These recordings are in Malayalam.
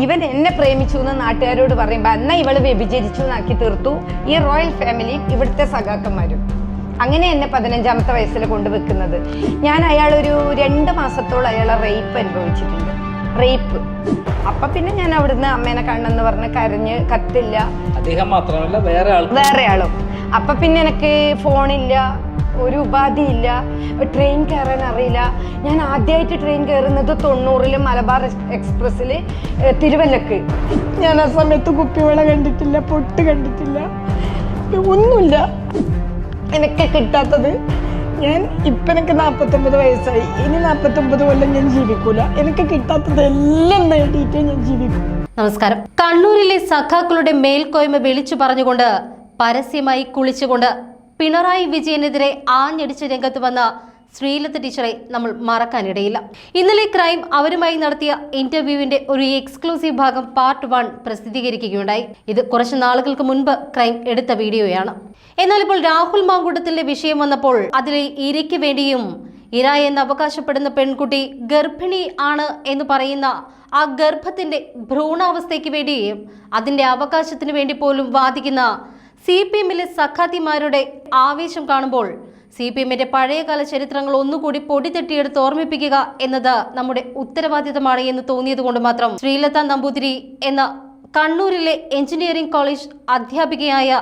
ഇവൻ എന്നെ പ്രേമിച്ചു എന്ന് നാട്ടുകാരോട് പറയുമ്പോൾ അന്ന ഇവള് വ്യഭിചരിച്ചു എന്നാക്കി തീർത്തു ഈ റോയൽ ഫാമിലി, ഇവിടുത്തെ സഖാക്കന്മാരും. അങ്ങനെ എന്നെ 15ാമത്തെ വയസ്സിൽ കൊണ്ടുവെക്കുന്നത്. ഞാൻ അയാളൊരു 2 മാസത്തോളം അയാളെ റേപ്പ് അനുഭവിച്ചിട്ടുണ്ട്. റേപ്പ്. അപ്പൊ പിന്നെ ഞാൻ അവിടുന്ന് അമ്മേനെ കാണണമെന്ന് പറഞ്ഞ് കരഞ്ഞ് കത്തില്ല. അദ്ദേഹം മാത്രമല്ല വേറെ ആളും. അപ്പൊ പിന്നെ എനിക്ക് ഫോണില്ല, ഒരു ഉപാധിയില്ല, ട്രെയിൻ കയറാൻ അറിയില്ല. ഞാൻ ആദ്യമായിട്ട് ട്രെയിൻ കയറുന്നത് 90-ൽ മലബാർ എക്സ്പ്രസ്സിൽ തിരുവല്ലക്ക്. ഞാൻ ആ സമയത്ത് കുപ്പിവെള്ളം കണ്ടിട്ടില്ല, പൊട്ട് കണ്ടിട്ടില്ല, ഒന്നുമില്ല. എനിക്ക് കിട്ടാത്തത് ഇപ്പം എനിക്ക് 49 വയസ്സായി. ഇനി 49 കൊല്ലം ഞാൻ ജീവിക്കൂല. എനിക്ക് കിട്ടാത്തത് എല്ലാം നേടിയിട്ട് ഞാൻ ജീവിക്കും. നമസ്കാരം. കണ്ണൂരിലെ സഖാക്കളുടെ മേൽക്കോയ്മ വിളിച്ചു പറഞ്ഞുകൊണ്ട് പരസ്യമായി കുളിച്ചുകൊണ്ട് പിണറായി വിജയനെതിരെ ആഞ്ഞടിച്ച് രംഗത്ത് വന്ന ശ്രീലത ടീച്ചറെ നമ്മൾ മറക്കാനിടയില്ല. ഇന്നലെ ക്രൈം അവരുമായി നടത്തിയ ഇന്റർവ്യൂവിന്റെ ഒരു എക്സ്ക്ലൂസീവ് ഭാഗം പാർട്ട് 1 പ്രസിദ്ധീകരിക്കുകയുണ്ടായി. ഇത് കുറച്ച് നാളുകൾക്ക് മുൻപ് ക്രൈം എടുത്ത വീഡിയോയാണ്. എന്നാൽ ഇപ്പോൾ രാഹുൽ മാങ്കൂട്ടത്തിന്റെ വിഷയം വന്നപ്പോൾ അതിലെ ഇരയ്ക്ക് വേണ്ടിയും ഇര എന്ന് അവകാശപ്പെടുന്ന പെൺകുട്ടി ഗർഭിണി ആണ് എന്ന് പറയുന്ന ആ ഗർഭത്തിന്റെ ഭ്രൂണാവസ്ഥയ്ക്ക് വേണ്ടിയും അതിന്റെ അവകാശത്തിന് വേണ്ടി പോലും വാദിക്കുന്ന CPM-ലെ സഖാത്തിമാരുടെ ആവേശം കാണുമ്പോൾ CPM-ന്റെ പഴയകാല ചരിത്രങ്ങൾ ഒന്നുകൂടി പൊടി തട്ടിയെടുത്ത് ഓർമ്മിപ്പിക്കുക എന്നത് നമ്മുടെ ഉത്തരവാദിത്തമാണ് എന്ന് തോന്നിയത് കൊണ്ട് മാത്രം ശ്രീലത നമ്പൂതിരി എന്ന കണ്ണൂരിലെ എഞ്ചിനീയറിംഗ് കോളേജ് അധ്യാപികയായ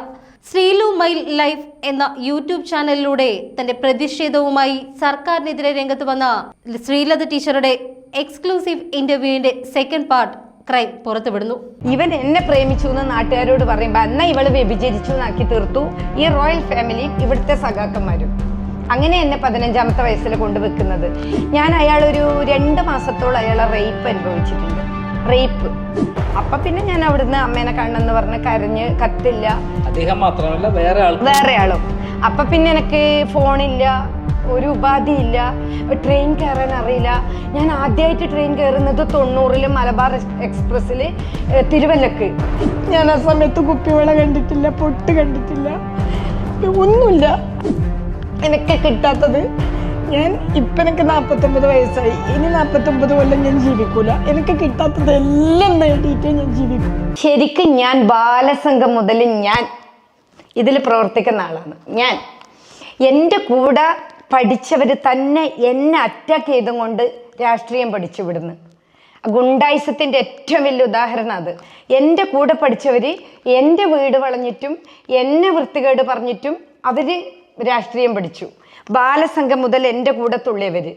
ശ്രീലു മൈ ലൈഫ് എന്ന യൂട്യൂബ് ചാനലിലൂടെ തന്റെ പ്രതിഷേധവുമായി സർക്കാരിനെതിരെ രംഗത്ത് വന്ന ശ്രീലത ടീച്ചറുടെ എക്സ്ക്ലൂസീവ് ഇന്റർവ്യൂവിന്റെ സെക്കൻഡ് പാർട്ട് ക്രൈം പുറത്തുവിടുന്നു. ഇവൻ എന്നെ പ്രേമിച്ചു എന്ന് നാട്ടുകാരോട് പറയുമ്പോൾ അന്ന ഇവള് വ്യഭിചരിച്ചു എന്നാക്കി തീർത്തു ഈ റോയൽ ഫാമിലി, ഇവിടുത്തെ സഖാക്കന്മാരും. അങ്ങനെ എന്നെ 15ാമത്തെ വയസ്സിൽ കൊണ്ടുവെക്കുന്നത്. ഞാൻ അയാളൊരു 2 മാസത്തോളം അയാളെ റേപ്പ് അനുഭവിച്ചിട്ടുണ്ട്. റേപ്പ്. അപ്പൊ പിന്നെ ഞാൻ അവിടുന്ന് അമ്മേനെ കാണണമെന്ന് പറഞ്ഞ് കരഞ്ഞ് കത്തില്ല. അദ്ദേഹം മാത്രമല്ല വേറെ ആളും. അപ്പൊ പിന്നെ എനിക്ക് ഫോണില്ല, ഒരു ഉപാധിയില്ല, ട്രെയിൻ കയറാൻ അറിയില്ല. ഞാൻ ആദ്യമായിട്ട് ട്രെയിൻ കയറുന്നത് 90-ൽ മലബാർ എക്സ്പ്രസ്സിൽ തിരുവല്ലക്ക്. ഞാൻ ആ സമയത്ത് കുപ്പിവെള്ളം കണ്ടിട്ടില്ല, പൊട്ട് കണ്ടിട്ടില്ല, ഒന്നുമില്ല. എനിക്ക് കിട്ടാത്തത് ഇപ്പം എനിക്ക് 49 വയസ്സായി. ഇനി 49 കൊല്ലം ഞാൻ ജീവിക്കൂല. എനിക്ക് കിട്ടാത്തത് എല്ലാം നേടിയിട്ട് ഞാൻ ജീവിക്കും. ശരിക്കും ഞാൻ ബാലസംഘം മുതൽ ഞാൻ ഇതിൽ പ്രവർത്തിക്കുന്ന ആളാണ്. എൻ്റെ കൂടെ പഠിച്ചവർ തന്നെ എന്നെ അറ്റാക്ക് ചെയ്തും കൊണ്ട് രാഷ്ട്രീയം പഠിച്ചു വിടുന്നു. ഗുണ്ടായിസത്തിൻ്റെ ഏറ്റവും വലിയ ഉദാഹരണം അത്. എൻ്റെ കൂടെ പഠിച്ചവർ എൻ്റെ വീട് വളഞ്ഞിട്ടും എന്നെ വൃത്തികേട് പറഞ്ഞിട്ടും അവർ രാഷ്ട്രീയം പഠിച്ചു. ബാലസംഘം മുതൽ എൻ്റെ കൂടെ തുള്ളിയവർ.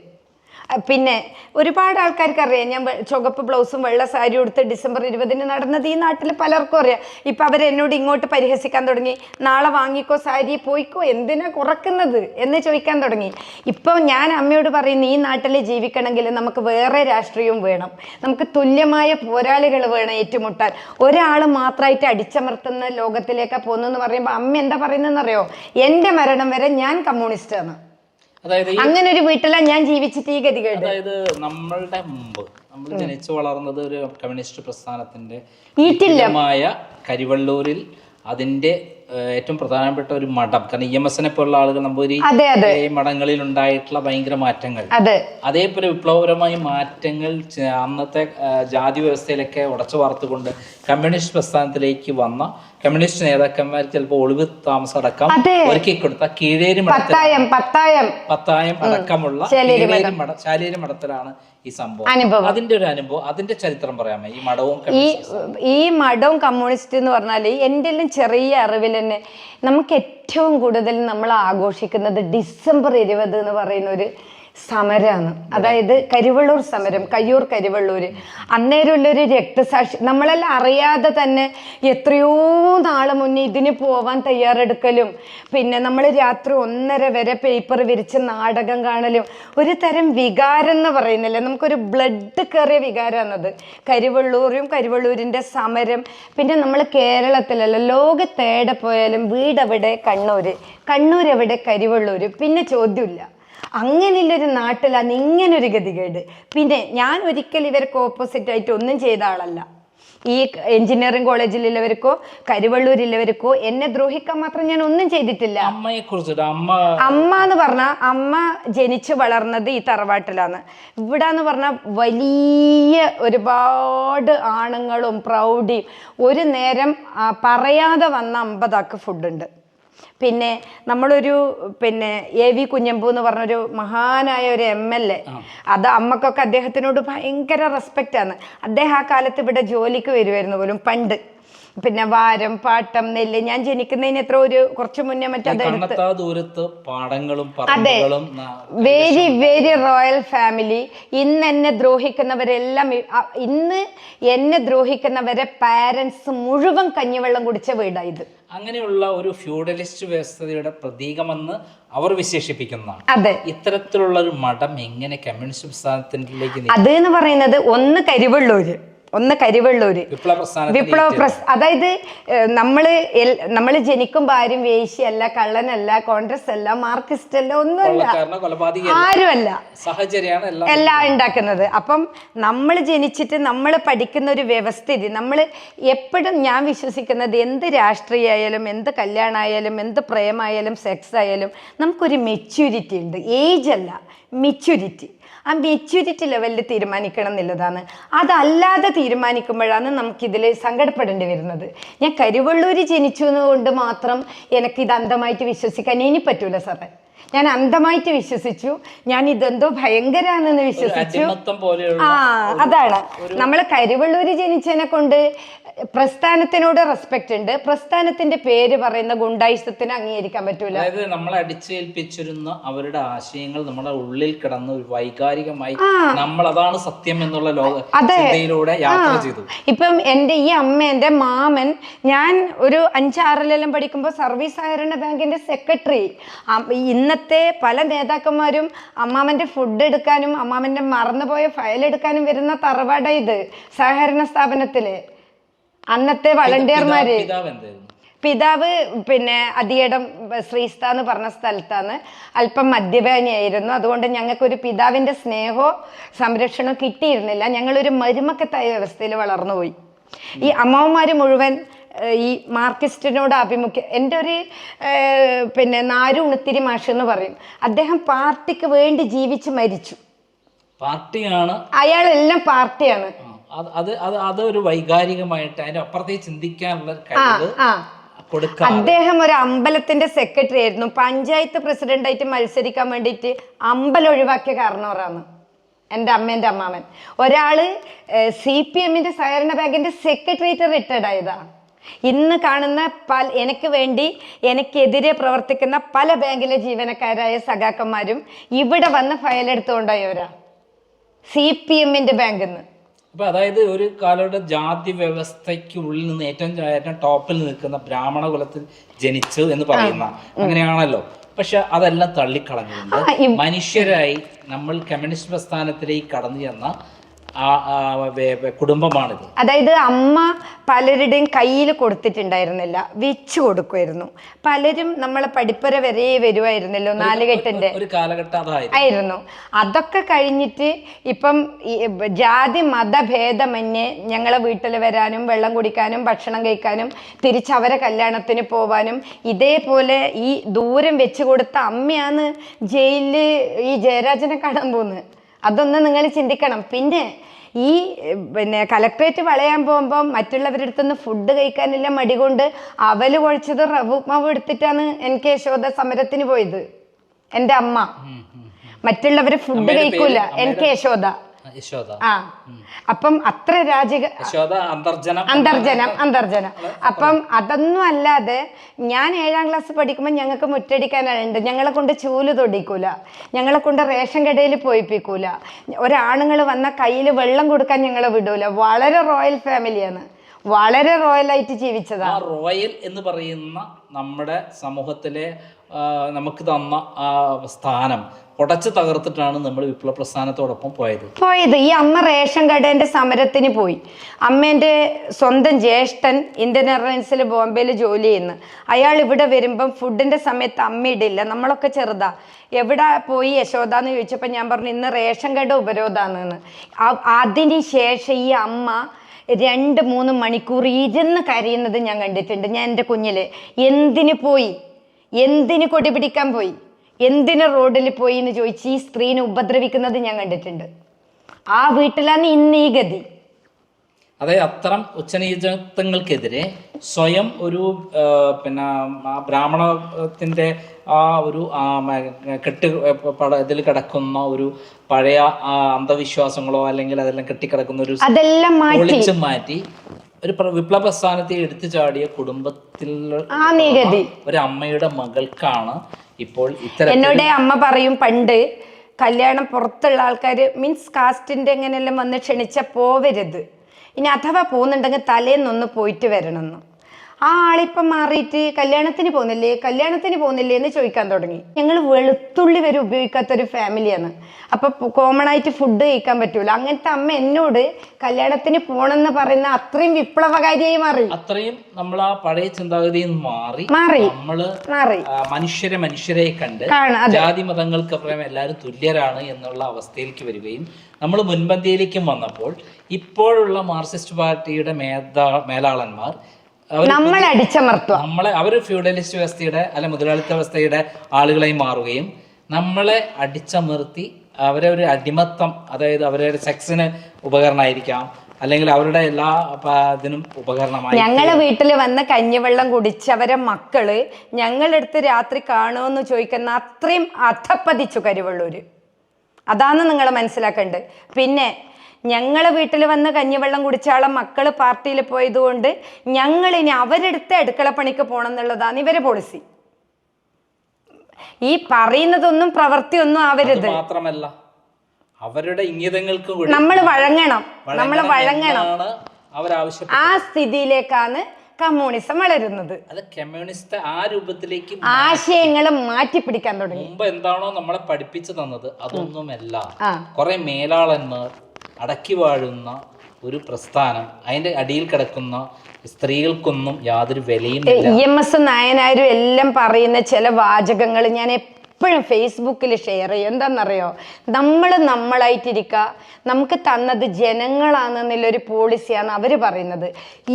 പിന്നെ ഒരുപാട് ആൾക്കാർക്ക് അറിയാം. ഞാൻ ചുവപ്പ് ബ്ലൗസും വെള്ള സാരി ഉടുത്ത് ഡിസംബർ 20-ന് നടന്നത് ഈ നാട്ടിൽ പലർക്കും അറിയാം. ഇപ്പം അവരെന്നോട് ഇങ്ങോട്ട് പരിഹസിക്കാൻ തുടങ്ങി. നാളെ വാങ്ങിക്കോ സാരി, പോയിക്കോ, എന്തിനാ കുറക്കുന്നത് എന്ന് ചോദിക്കാൻ തുടങ്ങി. ഇപ്പോൾ ഞാൻ അമ്മയോട് പറയുന്നു, ഈ നാട്ടിൽ ജീവിക്കണമെങ്കിൽ നമുക്ക് വേറെ രാഷ്ട്രീയവും വേണം. നമുക്ക് തുല്യമായ പോരാളികൾ വേണം ഏറ്റുമുട്ടാൻ. ഒരാൾ മാത്രമായിട്ട് അടിച്ചമർത്തുന്ന ലോകത്തിലേക്കാണ് പോകുന്നതെന്ന് പറയുമ്പോൾ അമ്മ എന്താ പറയുന്നതെന്നറിയോ? എൻ്റെ മരണം വരെ ഞാൻ കമ്മ്യൂണിസ്റ്റാണ്. അങ്ങനെ ഒരു വീട്ടിലാണ് ഞാൻ ജീവിച്ചിട്ട് ഈ ഗതികേട്. അതായത് നമ്മളുടെ മുമ്പ് നമ്മൾ ജനിച്ചു വളർന്നത് ഒരു കമ്മ്യൂണിസ്റ്റ് പ്രസ്ഥാനത്തിന്റെ കരിവള്ളൂരിൽ അതിന്റെ ഏറ്റവും പ്രധാനപ്പെട്ട ഒരു മഠം. കാരണം EMS-നെ പോലുള്ള ആളുകൾ നമ്പൂരി മഠങ്ങളിൽ ഉണ്ടായിട്ടുള്ള ഭയങ്കര മാറ്റങ്ങൾ, അതേപോലെ വിപ്ലവപരമായ മാറ്റങ്ങൾ അന്നത്തെ ജാതി വ്യവസ്ഥയിലൊക്കെ ഉടച്ചു വാർത്തുകൊണ്ട് കമ്മ്യൂണിസ്റ്റ് പ്രസ്ഥാനത്തിലേക്ക് വന്ന കമ്മ്യൂണിസ്റ്റ് നേതാക്കന്മാർ ചിലപ്പോൾ ഒളിവ് താമസം അടക്കം ഒരുക്കി കൊടുത്ത കീഴേരി പത്തായം അടക്കമുള്ള ശാലേരി മഠത്തിലാണ് ഈ സംഭവം. അതിന്റെ ഒരു അനുഭവം, അതിന്റെ ചരിത്രം പറയാമോ? ഈ മഠവും കമ്മ്യൂണിസ്റ്റ് എന്ന് പറഞ്ഞാൽ എൻ്റെ എല്ലാം ചെറിയ അറിവിൽ തന്നെ നമുക്ക് ഏറ്റവും കൂടുതൽ നമ്മൾ ആഘോഷിക്കുന്നത് ഡിസംബർ 20 എന്ന് പറയുന്ന ഒരു സമരമാണ്. അതായത് കരിവള്ളൂർ സമരം, കയ്യൂർ കരിവള്ളൂർ. അന്നേരമുള്ളൊരു രക്തസാക്ഷി. നമ്മളെല്ലാം അറിയാതെ തന്നെ എത്രയോ നാളെ മുന്നേ ഇതിന് പോവാൻ തയ്യാറെടുക്കലും, പിന്നെ നമ്മൾ രാത്രി 1:30 വരെ പേപ്പർ വിരിച്ച് നാടകം കാണലും, ഒരു തരം വികാരം എന്ന് പറയുന്നില്ല, നമുക്കൊരു ബ്ലഡ് കയറിയ വികാരമാണത്. കരിവള്ളൂരിൻ്റെ സമരം. പിന്നെ നമ്മൾ കേരളത്തിലല്ല, ലോകത്തേടെ പോയാലും വീടെവിടെ കണ്ണൂർ എവിടെ കരിവള്ളൂർ. പിന്നെ ചോദ്യമില്ല. അങ്ങനെയുള്ളൊരു നാട്ടിലാണ് ഇങ്ങനൊരു ഗതികേട്. പിന്നെ ഞാൻ ഒരിക്കലും ഇവർക്ക് ഓപ്പോസിറ്റായിട്ട് ഒന്നും ചെയ്ത ആളല്ല. ഈ എഞ്ചിനീയറിംഗ് കോളേജിലുള്ളവർക്കോ കരുവള്ളൂരിലുള്ളവർക്കോ എന്നെ ദ്രോഹിക്കാൻ മാത്രം ഞാൻ ഒന്നും ചെയ്തിട്ടില്ല. അമ്മ എന്ന് പറഞ്ഞാൽ അമ്മ ജനിച്ചു വളർന്നത് ഈ തറവാട്ടിലാണ്. ഇവിടെ എന്ന് പറഞ്ഞാൽ വലിയ ഒരുപാട് ആണുങ്ങളും പ്രൗഢിയും ഒരു നേരം പറയാതെ വന്ന 50 ആൾക്ക് ഫുഡുണ്ട്. പിന്നെ നമ്മളൊരു AV കുഞ്ഞമ്പു എന്ന് പറഞ്ഞൊരു മഹാനായ ഒരു MLA, അത് അമ്മക്കൊക്കെ അദ്ദേഹത്തിനോട് ഭയങ്കര റെസ്പെക്റ്റാണ്. അദ്ദേഹം ആ കാലത്ത് ഇവിടെ ജോലിക്ക് വരുമായിരുന്നു പോലും പണ്ട്. പിന്നെ വാരം, പാട്ടം, നെല്ല്. ഞാൻ ജനിക്കുന്നതിന് കുറച്ച് മുന്നേ ദൂരത്ത് പാടങ്ങളും അതെ, വെരി വെരി റോയൽ ഫാമിലി. ഇന്ന് എന്നെ ദ്രോഹിക്കുന്നവരെല്ലാം, ഇന്ന് എന്നെ ദ്രോഹിക്കുന്നവരെ പാരന്റ്സ് മുഴുവൻ കഞ്ഞിവെള്ളം കുടിച്ച വീടായത്. അങ്ങനെയുള്ള ഒരു ഫ്യൂഡലിസ്റ്റ് വ്യവസ്ഥയുടെ പ്രതീകമെന്ന് അവർ വിശേഷിപ്പിക്കുന്ന അതെ ഇത്തരത്തിലുള്ള ഒരു മഠം എങ്ങനെ കമ്മ്യൂണിസ്റ്റ് പ്രസ്ഥാനത്തിലേക്ക് അത് എന്ന് പറയുന്നത് ഒന്ന് കരിവെള്ളൂര് വിപ്ലവ അതായത് നമ്മള് ജനിക്കുമ്പോ ആരും വേശ്യല്ല, കള്ളനല്ല, കോൺഗ്രസ് അല്ല, മാർക്സിസ്റ്റ് അല്ല, ഒന്നുമല്ല, ആരുമല്ല, എല്ലാം ഉണ്ടാക്കുന്നത്. അപ്പം നമ്മൾ ജനിച്ചിട്ട് നമ്മൾ പഠിക്കുന്ന ഒരു വ്യവസ്ഥിതി, നമ്മൾ എപ്പോഴും ഞാൻ വിശ്വസിക്കുന്നത് എന്ത് രാഷ്ട്രീയമായാലും എന്ത് കല്യാണമായാലും എന്ത് പ്രേമായാലും സെക്സ് ആയാലും നമുക്കൊരു മെച്യൂരിറ്റി ഉണ്ട്. ഏജ് അല്ല, മെച്യൂരിറ്റി. ആ മെച്യൂരിറ്റി ലെവലിൽ തീരുമാനിക്കണം എന്നുള്ളതാണ്. അതല്ലാതെ തീരുമാനിക്കുമ്പോഴാണ് നമുക്കിതിൽ സങ്കടപ്പെടേണ്ടി വരുന്നത്. ഞാൻ കരുവള്ളൂര് ജനിച്ചു എന്നുകൊണ്ട് മാത്രം എനിക്കിത് അന്ധമായിട്ട് വിശ്വസിക്കാൻ ഇനി പറ്റൂല സാറേ. ഞാൻ അന്ധമായിട്ട് വിശ്വസിച്ചു, ഞാൻ ഇതെന്തോ ഭയങ്കരാണെന്ന് വിശ്വസിച്ചു. അതാണ് നമ്മൾ കരുവള്ളൂര് ജനിച്ചതിനെ കൊണ്ട് പ്രസ്ഥാനത്തിനോട് റെസ്പെക്ട് ഉണ്ട്. പ്രസ്ഥാനത്തിന്റെ പേര് പറയുന്ന ഗുണ്ടായിസത്തിന് അംഗീകരിക്കാൻ പറ്റൂല. അതായത് നമ്മളെ അടിച്ചേൽപ്പിച്ചിരുന്ന അവരുടെ ആശയങ്ങൾ നമ്മുടെ ഉള്ളിൽ കിടന്ന് ഒരു വൈകാരികമായി നമ്മൾ അതാണ് സത്യം എന്നുള്ള ലോകത്തിലൂടെ യാത്ര ചെയ്തു. ഇപ്പം ഈ അമ്മേന്റെ മാമൻ, ഞാൻ ഒരു 5-6 പഠിക്കുമ്പോൾ സർവീസ് സഹകരണ ബാങ്കിന്റെ സെക്രട്ടറി. ഇന്നത്തെ പല നേതാക്കന്മാരും അമ്മാമന്റെ ഫുഡ് എടുക്കാനും അമ്മാമന്റെ മറന്നുപോയ ഫയൽ എടുക്കാനും വരുന്ന തറവാട ഇത് സഹകരണ സ്ഥാപനത്തില്. അന്നത്തെ വളണ്ടിയർമാര്. പിതാവ് അതിയടം ശ്രീസ്ഥ എന്ന് പറഞ്ഞ സ്ഥലത്താണ്. അല്പം മദ്യപാനിയായിരുന്നു. അതുകൊണ്ട് ഞങ്ങൾക്കൊരു പിതാവിന്റെ സ്നേഹമോ സംരക്ഷണമോ കിട്ടിയിരുന്നില്ല. ഞങ്ങളൊരു മരുമക്കത്തായ വ്യവസ്ഥയിൽ വളർന്നുപോയി. ഈ അമ്മാവന്മാര് മുഴുവൻ ഈ മാർക്സിസ്റ്റിനോട് ആഭിമുഖ്യം. എൻ്റെ ഒരു നാരു ഉണത്തിരി മാഷ് എന്ന് പറയും. അദ്ദേഹം പാർട്ടിക്ക് വേണ്ടി ജീവിച്ച് മരിച്ചു. പാർട്ടിയാണ് അയാളെല്ലാം പാർട്ടിയാണ്. അതൊരു വൈകാരികമായിട്ട് അതിന്റെ അപ്പുറത്തേക്ക് ചിന്തിക്കാനുള്ള കഴിവ് കൊടുക്കുക. അദ്ദേഹം ഒരു അമ്പലത്തിന്റെ സെക്രട്ടറി ആയിരുന്നു. പഞ്ചായത്ത് പ്രസിഡന്റായിട്ട് മത്സരിക്കാൻ വേണ്ടിയിട്ട് അമ്പലം ഒഴിവാക്കിയ കാരണവരാണ് എൻ്റെ അമ്മേൻ്റെ അമ്മാമൻ. ഒരാള് CPMന്റെ സഹകരണ ബാങ്കിന്റെ സെക്രട്ടറിയേറ്റ് റിട്ടയർഡ് ആയതാ. ഇന്ന് കാണുന്ന എനിക്ക് വേണ്ടി എനിക്കെതിരെ പ്രവർത്തിക്കുന്ന പല ബാങ്കിലെ ജീവനക്കാരായ സഖാക്കന്മാരും ഇവിടെ വന്ന് ഫയൽ എടുത്തുകൊണ്ടായവരാ CPMന്റെ ബാങ്കിൽ നിന്ന്. അപ്പൊ അതായത് ഒരു കാലയുടെ ജാതി വ്യവസ്ഥയ്ക്ക് ഉള്ളിൽ നിന്ന് ഏറ്റവും ടോപ്പിൽ നിൽക്കുന്ന ബ്രാഹ്മണ കുലത്തിൽ ജനിച്ചു എന്ന് പറയുന്ന അങ്ങനെയാണല്ലോ. പക്ഷെ അതെല്ലാം തള്ളിക്കളഞ്ഞുകൊണ്ട് മനുഷ്യരായി നമ്മൾ കമ്മ്യൂണിസ്റ്റ് പ്രസ്ഥാനത്തിലേക്ക് കടന്നു ചെന്ന കുടുംബമാണിത്. അതായത് അമ്മ പലരുടെയും കയ്യിൽ കൊടുത്തിട്ടുണ്ടായിരുന്നില്ല, വെച്ചു കൊടുക്കുമായിരുന്നു. പലരും നമ്മളെ പഠിപ്പുര വരെ വരുമായിരുന്നല്ലോ, 4 കെട്ടിന്റെ ഒരു കാലഘട്ടം ആയിരുന്നു. അതൊക്കെ കഴിഞ്ഞിട്ട് ഇപ്പം ജാതി മതഭേദമന്യേ ഞങ്ങളെ വീട്ടിൽ വരാനും വെള്ളം കുടിക്കാനും ഭക്ഷണം കഴിക്കാനും തിരിച്ചവരെ കല്യാണത്തിന് പോവാനും ഇതേപോലെ ഈ ദൂരം വെച്ചു കൊടുത്ത അമ്മയാണ് ജയിലില് ഈ ജയരാജനെ കാണാൻ പോകുന്നത്. അതൊന്ന് നിങ്ങൾ ചിന്തിക്കണം. പിന്നെ ഈ കലക്ട്രേറ്റ് വളയാൻ പോകുമ്പോൾ മറ്റുള്ളവരുടെ അടുത്തുനിന്ന് ഫുഡ് കഴിക്കാനില്ല മടി കൊണ്ട് അവല് കുഴച്ചത് റവ ഉപ്മാവ് എടുത്തിട്ടാണ് എനിക്ക് യശോദ സമരത്തിന് പോയത്. എൻ്റെ അമ്മ മറ്റുള്ളവര് ഫുഡ് കഴിക്കൂല, എനിക്ക് യശോദ. അപ്പം അത്ര അന്തർജനം. അപ്പം അതൊന്നും അല്ലാതെ ഞാൻ 7ാം ക്ലാസ് പഠിക്കുമ്പോൾ ഞങ്ങൾക്ക് മുറ്റടിക്കാനുണ്ട്. ഞങ്ങളെ കൊണ്ട് ചൂല് തൊടിക്കൂല, ഞങ്ങളെ കൊണ്ട് റേഷൻ കടയിൽ പോയിപ്പിക്കൂല, ഒരാണുങ്ങൾ വന്ന കയ്യിൽ വെള്ളം കൊടുക്കാൻ ഞങ്ങളെ വിടൂല. വളരെ റോയൽ ഫാമിലിയാണ്, വളരെ റോയലായിട്ട് ജീവിച്ചതാ. റോയൽ എന്ന് പറയുന്ന നമ്മുടെ സമൂഹത്തിലെ നമുക്ക് തന്ന സ്ഥാനം ഉടച്ചു തകർത്തിട്ടാണ് നമ്മൾ വിപ്ലവ പ്രസ്ഥാനത്തോടൊപ്പം പോയത്. ഈ അമ്മ റേഷൻ കടേന്റെ സമരത്തിന് പോയി. അമ്മേന്റെ സ്വന്തം ജ്യേഷ്ഠൻ ഇന്ത്യൻ എയർലൈൻസിൽ ബോംബെയിൽ ജോലി ചെയ്യുന്നു. അയാൾ ഇവിടെ വരുമ്പം ഫുഡിന്റെ സമയത്ത് അമ്മ ഇടില്ല, നമ്മളൊക്കെ ചെറുതാ. എവിടെ പോയി യശോദ എന്ന് ചോദിച്ചപ്പോൾ ഞാൻ പറഞ്ഞു ഇന്ന് റേഷൻ കട ഉപരോധാണെന്ന്. അതിന് ശേഷം ഈ അമ്മ 2-3 മണിക്കൂർ ഇരുന്ന് കരയുന്നത് ഞാൻ കണ്ടിട്ടുണ്ട്. ഞാൻ എൻ്റെ കുഞ്ഞില് എന്തിന് പോയി, എന്തിന് കൊടി പിടിക്കാൻ പോയി, എന്തിന് റോഡിൽ പോയി എന്ന് ചോദിച്ച് ഈ സ്ത്രീനെ ഉപദ്രവിക്കുന്നത് ഞാൻ കണ്ടിട്ടുണ്ട്. ആ വീട്ടിലാണ് ഇന്ന് ഈ ഗതി. അതായത് അത്തരം ഉച്ചനീചത്വങ്ങൾക്കെതിരെ സ്വയം ഒരു പിന്നെ ബ്രാഹ്മണത്തിൻ്റെ ആ ഒരു ഇതിൽ കിടക്കുന്ന ഒരു പഴയ അന്ധവിശ്വാസങ്ങളോ അല്ലെങ്കിൽ അതെല്ലാം കെട്ടിക്കിടക്കുന്ന ഒരു അതെല്ലാം പൊളിച്ചു മാറ്റി ഒരു വിപ്ലവ പ്രസ്ഥാനത്തെ എടുത്തു ചാടിയ കുടുംബത്തിൽ ഒരു അമ്മയുടെ മകൾക്കാണ് ഇപ്പോൾ ഇത്തരം. എന്നോട് അമ്മ പറയും, പണ്ട് കല്യാണം പുറത്തുള്ള ആൾക്കാർ മീൻസ് കാസ്റ്റിന്റെ എങ്ങനെയെല്ലാം വന്ന് ക്ഷണിച്ച പോവരുത്, ഇനി അഥവാ പോകുന്നുണ്ടെങ്കിൽ തലേന്നൊന്ന് പോയിട്ട് വരണമെന്ന്. ആ ആളിപ്പം മാറിയിട്ട് കല്യാണത്തിന് പോകുന്നില്ലേ എന്ന് ചോദിക്കാൻ തുടങ്ങി. ഞങ്ങൾ വെളുത്തുള്ളി വരെ ഉപയോഗിക്കാത്തൊരു ഫാമിലിയാണ്. അപ്പൊ കോമൺ ആയിട്ട് ഫുഡ് കഴിക്കാൻ പറ്റൂല. അങ്ങനത്തെ അമ്മ എന്നോട് കല്യാണത്തിന് പോണെന്ന് പറയുന്ന അത്രയും വിപ്ലവകാരിയായി മാറി. അത്രയും നമ്മൾ ആ പഴയ ചിന്താഗതിയിൽ മാറി നമ്മള് മനുഷ്യരെ കണ്ട് ജാതി മതങ്ങൾക്കപ്പുറം എല്ലാവരും തുല്യരാണ് എന്നുള്ള അവസ്ഥയിലേക്ക് വരികയും നമ്മൾ മുൻപന്തിയിലേക്കും വന്നപ്പോൾ ഇപ്പോഴുള്ള മാർക്സിസ്റ്റ് പാർട്ടിയുടെ മേലാളന്മാർ നമ്മളെ അടിച്ചമർത്തുക, അവര് ഫ്യൂഡലിസ്റ്റ് വ്യവസ്ഥയുടെ അല്ലെ മുതലാളിത്ത വ്യവസ്ഥയുടെ ആളുകളായി മാറുകയും നമ്മളെ അടിച്ചമർത്തി അവരെ ഒരു അടിമത്തം, അതായത് അവരുടെ സെക്സിന് ഉപകരണമായിരിക്കാം, അല്ലെങ്കിൽ അവരുടെ എല്ലാ ഇതിനും ഉപകരണമായി. ഞങ്ങളെ വീട്ടിൽ വന്ന് കഞ്ഞിവെള്ളം കുടിച്ചവരെ മക്കള് ഞങ്ങളെടുത്ത് രാത്രി കാണുമെന്ന് ചോദിക്കുന്ന അത്രയും അധപ്പതിച്ചു കരുവള്ളൂര്. അതാണ് നിങ്ങൾ മനസ്സിലാക്കേണ്ടത്. പിന്നെ ഞങ്ങളെ വീട്ടിൽ വന്ന് കഞ്ഞിവെള്ളം കുടിച്ചാളെ മക്കള് പാർട്ടിയിൽ പോയതുകൊണ്ട് ഞങ്ങളിനി അവരെടുത്ത് അടുക്കളപ്പണിക്ക് പോകണം എന്നുള്ളതാണ് ഇവരെ പോളിസി. ഈ പറയുന്നതൊന്നും പ്രവൃത്തിയൊന്നും ആവരുത്. മാത്രമല്ല അവരുടെ ഇംഗിതങ്ങൾക്ക് നമ്മൾ വഴങ്ങണം. ആ സ്ഥിതിയിലേക്കാണ് കമ്മ്യൂണിസം വളരുന്നത്. കമ്മ്യൂണിസ്റ്റ് ആ രൂപത്തിലേക്ക് ആശയങ്ങൾ മാറ്റിപ്പിടിക്കാൻ തുടങ്ങി. മുമ്പ് എന്താണോ നമ്മളെ പഠിപ്പിച്ചു തന്നത് അതൊന്നുമല്ല. കുറെ മേലാളന്മാർ അടക്കി വാഴുന്ന ഒരു പ്രസ്ഥാനം, അതിന്റെ അടിയിൽ കിടക്കുന്ന സ്ത്രീകൾക്കൊന്നും യാതൊരു വിലയും. EMS നായനാരും എല്ലാം പറയുന്ന ചില വാചകങ്ങൾ ഞാൻ എപ്പോഴും ഫേസ്ബുക്കിൽ ഷെയർ ചെയ്യും. എന്താണെന്നറിയോ, നമ്മളായിട്ടിരിക്കുക, നമുക്ക് തന്നത് ജനങ്ങളാണെന്നുള്ളൊരു പോളിസിയാണ് അവർ പറയുന്നത്.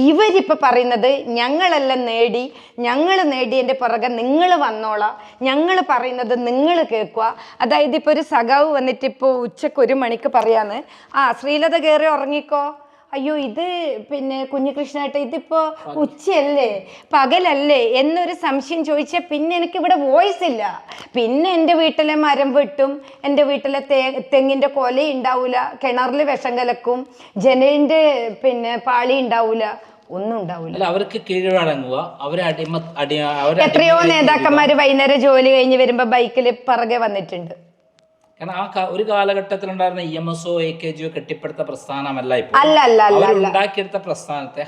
ഇവരിപ്പോൾ പറയുന്നത് ഞങ്ങളെല്ലാം ഞങ്ങൾ നേടിയതിൻ്റെ പുറകെ നിങ്ങൾ വന്നോളാം, ഞങ്ങൾ പറയുന്നത് നിങ്ങൾ കേൾക്കുക. അതായത് ഇപ്പോൾ ഒരു സഖാവ് വന്നിട്ട് ഇപ്പോൾ ഉച്ചക്ക് 1 മണിക്ക് പറയാന്ന്, ശ്രീലത കയറി ഉറങ്ങിക്കോ. അയ്യോ, ഇത് പിന്നെ കുഞ്ഞികൃഷ്ണേട്ട ഇതിപ്പോ ഉച്ചയല്ലേ പകലല്ലേ എന്നൊരു സംശയം ചോദിച്ചാൽ പിന്നെ എനിക്കിവിടെ വോയിസ് ഇല്ല. പിന്നെ എൻ്റെ വീട്ടിലെ മരം വെട്ടും, എൻ്റെ വീട്ടിലെ തെങ്ങിൻ്റെ കൊല ഉണ്ടാവില്ല, കിണറിൽ വിഷം കലക്കും, ജനലിൻ്റെ പിന്നെ പാളി ഉണ്ടാവില്ല, ഒന്നും ഉണ്ടാവില്ല. അവർക്ക് കീഴടങ്ങുക. എത്രയോ നേതാക്കന്മാര് വൈകുന്നേരം ജോലി കഴിഞ്ഞ് വരുമ്പോ ബൈക്കിൽ പിറകെ വന്നിട്ടുണ്ട്. കാരണം ഒരു കാലഘട്ടത്തിലുണ്ടായിരുന്ന EMSO AKG കെട്ടിപ്പടുത്ത പ്രസ്ഥാനമല്ല ഇപ്പോൾ. ഉണ്ടാക്കിയെടുത്ത പ്രസ്ഥാനത്തെ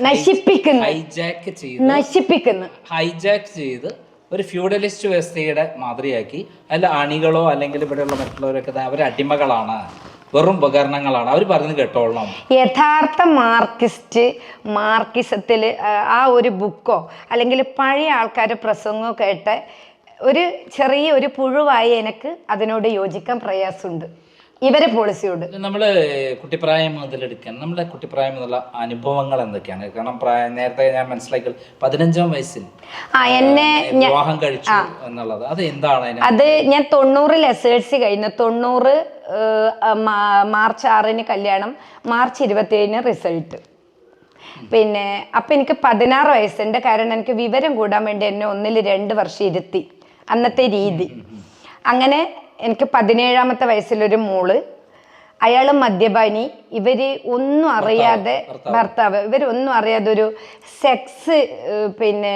ഹൈജാക്ക് ചെയ്ത് ഒരു ഫ്യൂഡലിസ്റ്റ് വ്യവസ്ഥയുടെ മാതൃകയാക്കി അതിൽ അണികളോ അല്ലെങ്കിൽ ഇവിടെയുള്ള മറ്റുള്ളവരൊക്കെ അവരെ അടിമകളാണ്, വെറും ഉപകരണങ്ങളാണ്, അവർ പറഞ്ഞു കേട്ടോളണം. യഥാർത്ഥ മാർക്സിസത്തിൽ ആ ഒരു ബുക്കോ അല്ലെങ്കിൽ പഴയ ആൾക്കാരുടെ പ്രസംഗമോ കേട്ട് ഒരു പുഴുവായി എനിക്ക് അതിനോട് യോജിക്കാൻ പ്രയാസമുണ്ട് ഇവരെ പോളിസിയോട്. നമ്മള് കുട്ടിപ്രായം മുതലെടുക്കാൻ നമ്മളെ കുട്ടിപ്രായം മുതലുള്ള അനുഭവങ്ങൾ എന്തൊക്കെയാണ്? കാരണം നേരത്തെ ഞാൻ മനസ്സിലാക്കി 15-ാം വയസ്സിൽ എന്നെ വിവാഹം കഴിച്ചു എന്നുള്ളത് അത് എന്താണ്? അത് ഞാൻ 90-ൽ SLC കഴിഞ്ഞു. 90 മാർച്ച് 6-ന് കല്യാണം, മാർച്ച് 27-ന് റിസൾട്ട്. പിന്നെ അപ്പം എനിക്ക് 16 വയസ്സുണ്ട്. കാരണം എനിക്ക് വിവരം കൂടാൻ വേണ്ടി എന്നെ 1-2 വർഷം ഇരുത്തി, അന്നത്തെ രീതി. അങ്ങനെ എനിക്ക് 17-ാമത്തെ വയസ്സിലൊരു മോള്, അയാൾ മദ്യപാനി, ഇവര് ഒന്നും അറിയാതെ ഭർത്താവ്, ഇവരൊന്നും അറിയാതെ ഒരു സെക്സ് പിന്നെ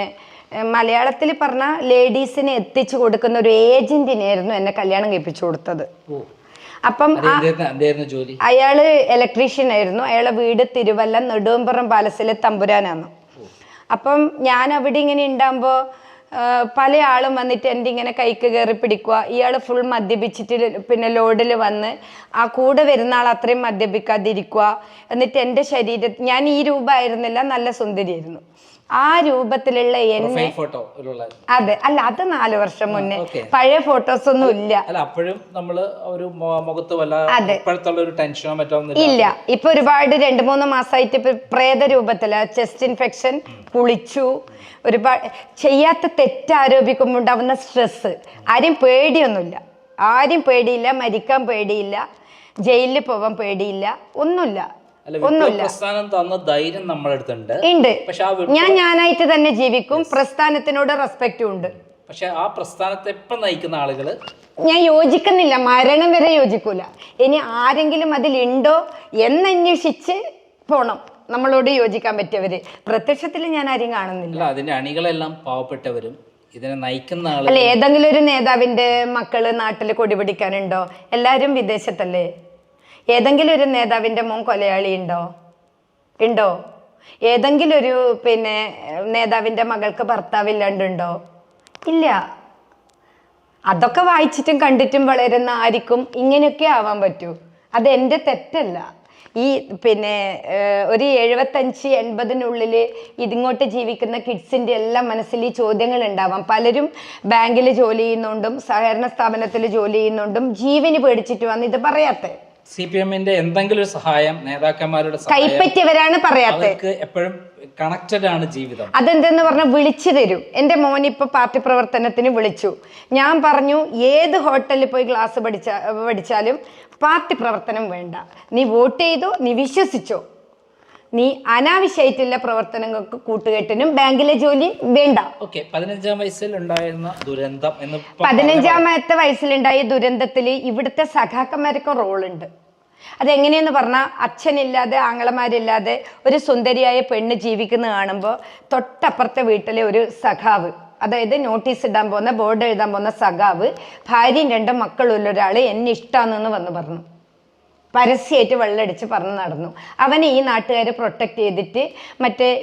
മലയാളത്തിൽ പറഞ്ഞ ലേഡീസിനെ എത്തിച്ചു കൊടുക്കുന്ന ഒരു ഏജന്റിനായിരുന്നു എന്നെ കല്യാണം കഴിപ്പിച്ചു കൊടുത്തത്. അപ്പം അയാള് ഇലക്ട്രീഷ്യൻ ആയിരുന്നു. അയാളെ വീട് തിരുവല്ല നെടുമ്പുറം പാലസിലെ തമ്പുരാനാണ്. അപ്പം ഞാൻ അവിടെ ഇങ്ങനെ ഉണ്ടാകുമ്പോൾ പല ആളും വന്നിട്ട് എൻ്റെ ഇങ്ങനെ കൈക്ക് കയറി പിടിക്കുക. ഇയാൾ ഫുൾ മദ്യപിച്ചിട്ട് പിന്നെ ലോഡിൽ വന്ന് ആ കൂടെ വരുന്ന ആൾ അത്രയും മദ്യപിക്കാതിരിക്കുക. എന്നിട്ട് എൻ്റെ ശരീരത്തിൽ ഞാൻ ഈ രൂപമായിരുന്നില്ല, നല്ല സുന്ദരിയായിരുന്നു. ആ രൂപത്തിലുള്ള എന്നെ ഫോട്ടോ അതെ, അല്ല അത് 4 വർഷം മുന്നേ, പഴയ ഫോട്ടോസ് ഒന്നും ഇല്ല. അപ്പോഴും നമ്മള് ഒരു മുഖത്ത് ഒരു ടെൻഷനോ മറ്റോ ഇല്ല. ഇപ്പൊ ഒരുപാട് 2-3 മാസമായിട്ട് ഇപ്പൊ പ്രേത രൂപത്തില് ചെസ്റ്റ് ഇൻഫെക്ഷൻ, കുളിച്ചു, ഒരുപാട് ചെയ്യാത്ത തെറ്റ് ആരോപിക്കുമ്പോൾ ഉണ്ടാവുന്ന സ്ട്രെസ്. ആരും പേടിയൊന്നുമില്ല, ആരും പേടിയില്ല, മരിക്കാൻ പേടിയില്ല, ജയിലിൽ പോവാൻ പേടിയില്ല, ഒന്നുമില്ല. പ്രസ്ഥാനം തന്ന ധൈര്യം നമ്മളെടുത്തുണ്ട്. ഞാനായിട്ട് തന്നെ ജീവിക്കും. പ്രസ്ഥാനത്തിനോട് റെസ്പെക്റ്റും ഉണ്ട്. പക്ഷെ ആ പ്രസ്ഥാനത്തെ ഇപ്പം നയിക്കുന്ന ആളുകള് ഞാൻ യോജിക്കുന്നില്ല, മരണം വരെ യോജിക്കൂല. ഇനി ആരെങ്കിലും അതിലുണ്ടോ എന്നന്വേഷിച്ച് പോണം നമ്മളോട് യോജിക്കാൻ പറ്റിയവര്. പ്രത്യക്ഷത്തിൽ ഞാൻ ആരും കാണുന്നില്ല. അതിന്റെ അണികളെല്ലാം പാവപ്പെട്ടവരും ഇതിനെ നയിക്കുന്ന ആളുകൾ. അല്ല, ഏതെങ്കിലും ഒരു നേതാവിന്റെ മക്കള് നാട്ടില് കൊടി പിടിക്കാനുണ്ടോ? എല്ലാരും വിദേശത്തല്ലേ. ഏതെങ്കിലും ഒരു നേതാവിന്റെ മോൻ കൊലയാളി ഉണ്ടോ? ഏതെങ്കിലും ഒരു നേതാവിന്റെ മകൾക്ക് ഭർത്താവില്ലാണ്ടുണ്ടോ? ഇല്ല. അതൊക്കെ വായിച്ചിട്ടും കണ്ടിട്ടും വളരുന്ന ആർക്കും ഇങ്ങനെയൊക്കെ ആവാൻ പറ്റൂ. അത് എൻ്റെ തെറ്റല്ല. ഈ ഒരു 75-80 ഇതിങ്ങോട്ട് ജീവിക്കുന്ന കിഡ്സിൻ്റെ എല്ലാം മനസ്സിൽ ഈ ചോദ്യങ്ങൾ ഉണ്ടാവാം. പലരും ബാങ്കിൽ ജോലി ചെയ്യുന്നുണ്ടും സഹകരണ സ്ഥാപനത്തിൽ ജോലി ചെയ്യുന്നുണ്ടും ജീവന് പേടിച്ചിട്ട് വന്ന് ഇത് പറയാത്തെ. CPM-ന്റെ എന്തെങ്കിലും ഒരു സഹായം നേതാക്കന്മാരുടെ കൈപ്പറ്റിയവരാണ് പറയാത്തെ. എപ്പോഴും കണക്റ്റഡ് ആണ് ജീവിതം. അതെന്തെന്ന് പറഞ്ഞാൽ വിളിച്ചു തരും. എൻ്റെ മോനിപ്പോൾ പാർട്ടി പ്രവർത്തനത്തിന് വിളിച്ചു. ഞാൻ പറഞ്ഞു, ഏത് ഹോട്ടലിൽ പോയി ക്ലാസ് പഠിച്ചാലും പാർട്ടി പ്രവർത്തനം വേണ്ട. നീ വോട്ട് ചെയ്തോ, നീ വിശ്വസിച്ചോ, നീ അനാവശ്യമായിട്ടുള്ള പ്രവർത്തനങ്ങൾക്ക് കൂട്ടുകെട്ടിനും ബാങ്കിലെ ജോലി വേണ്ട. 15-ാം വയസ്സിലുണ്ടായിരുന്ന ദുരന്തം എന്ന് 15-ാമത്തെ വയസ്സിലുണ്ടായ ദുരന്തത്തിൽ ഇവിടുത്തെ സഖാക്കന്മാർക്ക് റോളുണ്ട്. അതെങ്ങനെയെന്ന് പറഞ്ഞാൽ, അച്ഛനില്ലാതെ ആങ്ങളമാരില്ലാതെ ഒരു സുന്ദരിയായ പെണ്ണ് ജീവിക്കുന്നത് കാണുമ്പോൾ തൊട്ടപ്പുറത്തെ വീട്ടിലെ ഒരു സഖാവ്, അതായത് നോട്ടീസ് ഇടാൻ പോകുന്ന, ബോർഡ് എഴുതാൻ പോകുന്ന സഖാവ്, ഭാര്യയും 2 മക്കളുള്ള ഒരാൾ എന്നെ ഇഷ്ടമാണെന്ന് വന്ന് പറഞ്ഞു. പരസ്യമായിട്ട് വെള്ളമടിച്ച് പറഞ്ഞു നടന്നു. അവനെ ഈ നാട്ടുകാർ പ്രൊട്ടക്ട് ചെയ്തിട്ട്